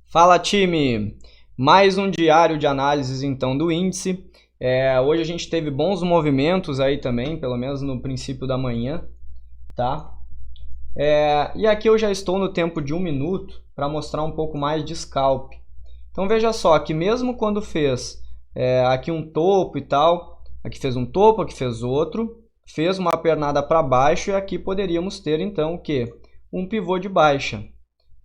Fala, time! Mais um diário de análises então do índice. Hoje a gente teve bons movimentos aí também, pelo menos no princípio da manhã, tá? E aqui eu já estou no tempo de 1 minuto para mostrar um pouco mais de scalp. Então veja só que mesmo quando fez aqui um topo e tal, aqui fez um topo, aqui fez outro, fez uma pernada para baixo e aqui poderíamos ter então o quê? Um pivô de baixa.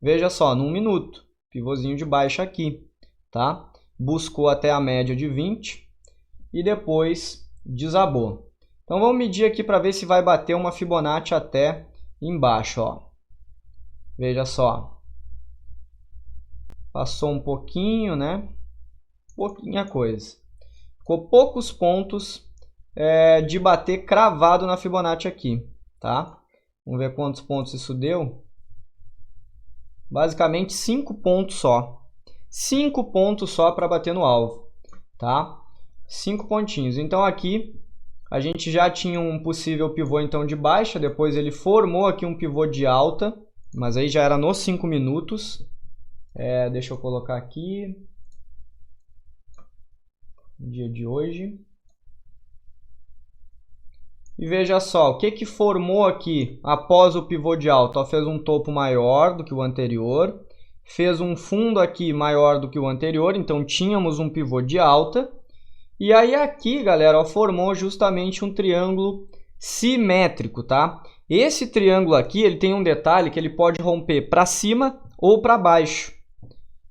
Veja só, num minuto. Pivôzinho de baixa aqui, tá? Buscou até a média de 20 e depois desabou. Então vamos medir aqui para ver se vai bater uma Fibonacci até embaixo, ó. Veja só. Passou um pouquinho, né? Pouquinha coisa. Ficou poucos pontos de bater cravado na Fibonacci aqui, tá? Vamos ver quantos pontos isso deu. Basicamente 5 pontos só. 5 pontos só para bater no alvo, tá? 5 pontinhos. Então aqui a gente já tinha um possível pivô então de baixa, depois ele formou aqui um pivô de alta, mas aí já era nos 5 minutos. Deixa eu colocar aqui no dia de hoje. E veja só, o que formou aqui após o pivô de alta? Ó, fez um topo maior do que o anterior, fez um fundo aqui maior do que o anterior, então tínhamos um pivô de alta. E aí aqui, galera, ó, formou justamente um triângulo simétrico, tá? Esse triângulo aqui, ele tem um detalhe que ele pode romper para cima ou para baixo,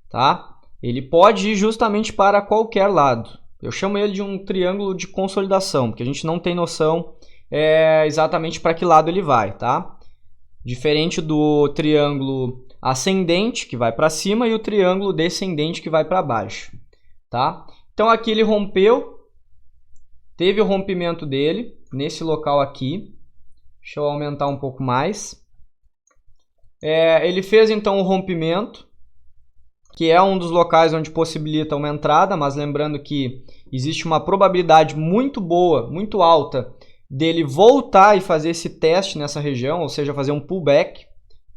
tá? Ele pode ir justamente para qualquer lado. Eu chamo ele de um triângulo de consolidação, porque a gente não tem noção exatamente para que lado ele vai, tá? Diferente do triângulo ascendente, que vai para cima, e o triângulo descendente, que vai para baixo, tá? Então aqui ele rompeu, teve o rompimento dele nesse local aqui. Deixa eu aumentar um pouco mais. Ele fez então o rompimento, que é um dos locais onde possibilita uma entrada, mas lembrando que existe uma probabilidade muito boa, muito alta, dele voltar e fazer esse teste nessa região, ou seja, fazer um pullback,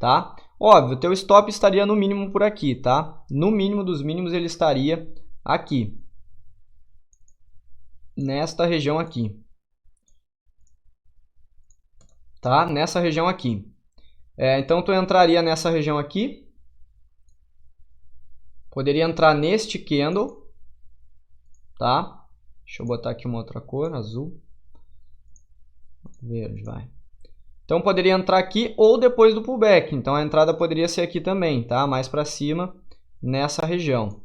tá? Óbvio, teu stop estaria no mínimo por aqui, tá? No mínimo dos mínimos ele estaria aqui, nesta região aqui, tá? Nessa região aqui. Então tu entraria nessa região aqui, poderia entrar neste candle, tá? Deixa eu botar aqui uma outra cor, azul. Verde, vai. Então poderia entrar aqui ou depois do pullback. Então a entrada poderia ser aqui também, tá? Mais para cima, nessa região.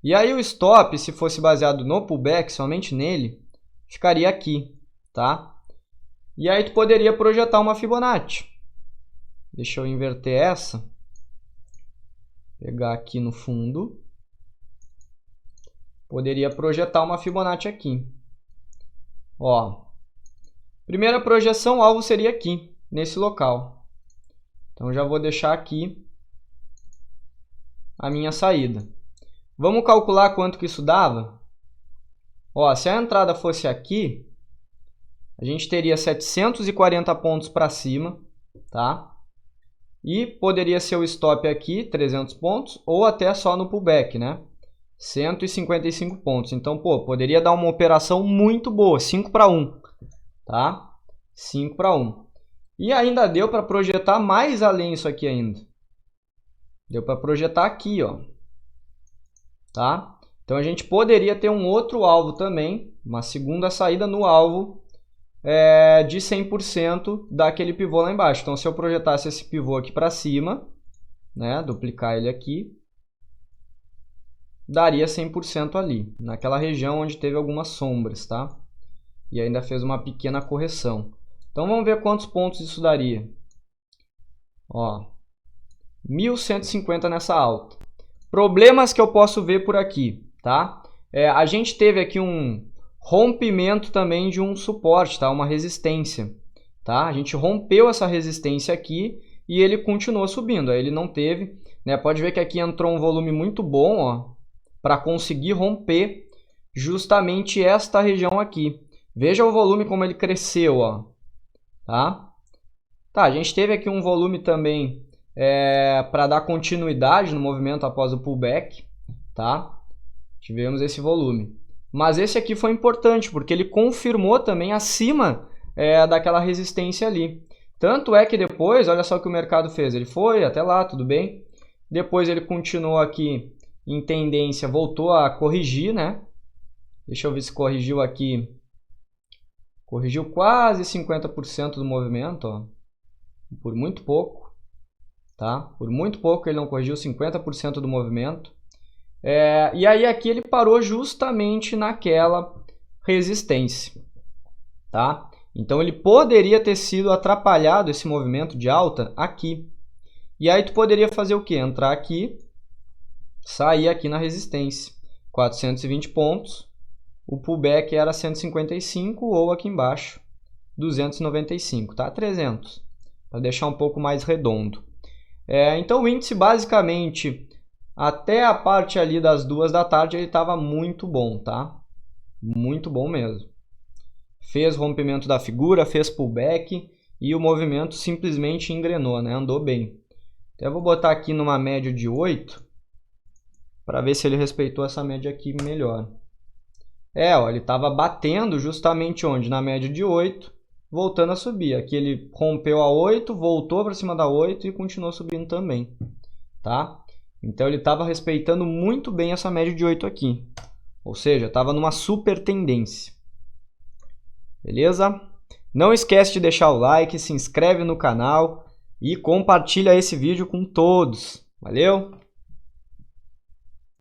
E aí o stop, se fosse baseado no pullback, somente nele, ficaria aqui, tá? E aí tu poderia projetar uma Fibonacci. Deixa eu inverter essa. Pegar aqui no fundo. Poderia projetar uma Fibonacci aqui. Ó. Primeira projeção, o alvo seria aqui, nesse local. Então, já vou deixar aqui a minha saída. Vamos calcular quanto que isso dava? Ó, se a entrada fosse aqui, a gente teria 740 pontos para cima, tá? E poderia ser o stop aqui, 300 pontos, ou até só no pullback, né? 155 pontos. Então, pô, poderia dar uma operação muito boa, 5 para 1. Tá? 5 para 1. E ainda deu para projetar mais além isso aqui ainda. Deu para projetar aqui, ó. Tá? Então a gente poderia ter um outro alvo também, uma segunda saída no alvo de 100% daquele pivô lá embaixo. Então se eu projetasse esse pivô aqui para cima, né, duplicar ele aqui, daria 100% ali, naquela região onde teve algumas sombras, tá? E ainda fez uma pequena correção. Então vamos ver quantos pontos isso daria. Ó, 1.150 nessa alta. Problemas que eu posso ver por aqui, tá? A gente teve aqui um rompimento também de um suporte, tá? Uma resistência, tá? A gente rompeu essa resistência aqui e ele continuou subindo. Aí ele não teve, né? Pode ver que aqui entrou um volume muito bom, ó, para conseguir romper justamente esta região aqui. Veja o volume como ele cresceu, ó. Tá? A gente teve aqui um volume também para dar continuidade no movimento após o pullback, tá? Tivemos esse volume. Mas esse aqui foi importante, porque ele confirmou também acima daquela resistência ali. Tanto é que depois, olha só o que o mercado fez. Ele foi até lá, tudo bem. Depois ele continuou aqui em tendência, voltou a corrigir, né? Deixa eu ver se corrigiu aqui. Corrigiu quase 50% do movimento, ó. Por muito pouco, tá? Por muito pouco ele não corrigiu 50% do movimento. E aí aqui ele parou justamente naquela resistência, tá? Então ele poderia ter sido atrapalhado esse movimento de alta aqui. E aí tu poderia fazer o quê? Entrar aqui, sair aqui na resistência, 420 pontos. O pullback era 155 ou aqui embaixo, 295, tá? 300, para deixar um pouco mais redondo. Então o índice basicamente, até a parte ali das 2 da tarde, ele estava muito bom, tá? Muito bom mesmo. Fez rompimento da figura, fez pullback e o movimento simplesmente engrenou, né? Andou bem. Então eu vou botar aqui numa média de 8 para ver se ele respeitou essa média aqui melhor. Ó, ele estava batendo justamente onde? Na média de 8, voltando a subir. Aqui ele rompeu a 8, voltou para cima da 8 e continuou subindo também, tá? Então ele estava respeitando muito bem essa média de 8 aqui. Ou seja, estava numa super tendência. Beleza? Não esquece de deixar o like, se inscreve no canal e compartilha esse vídeo com todos. Valeu?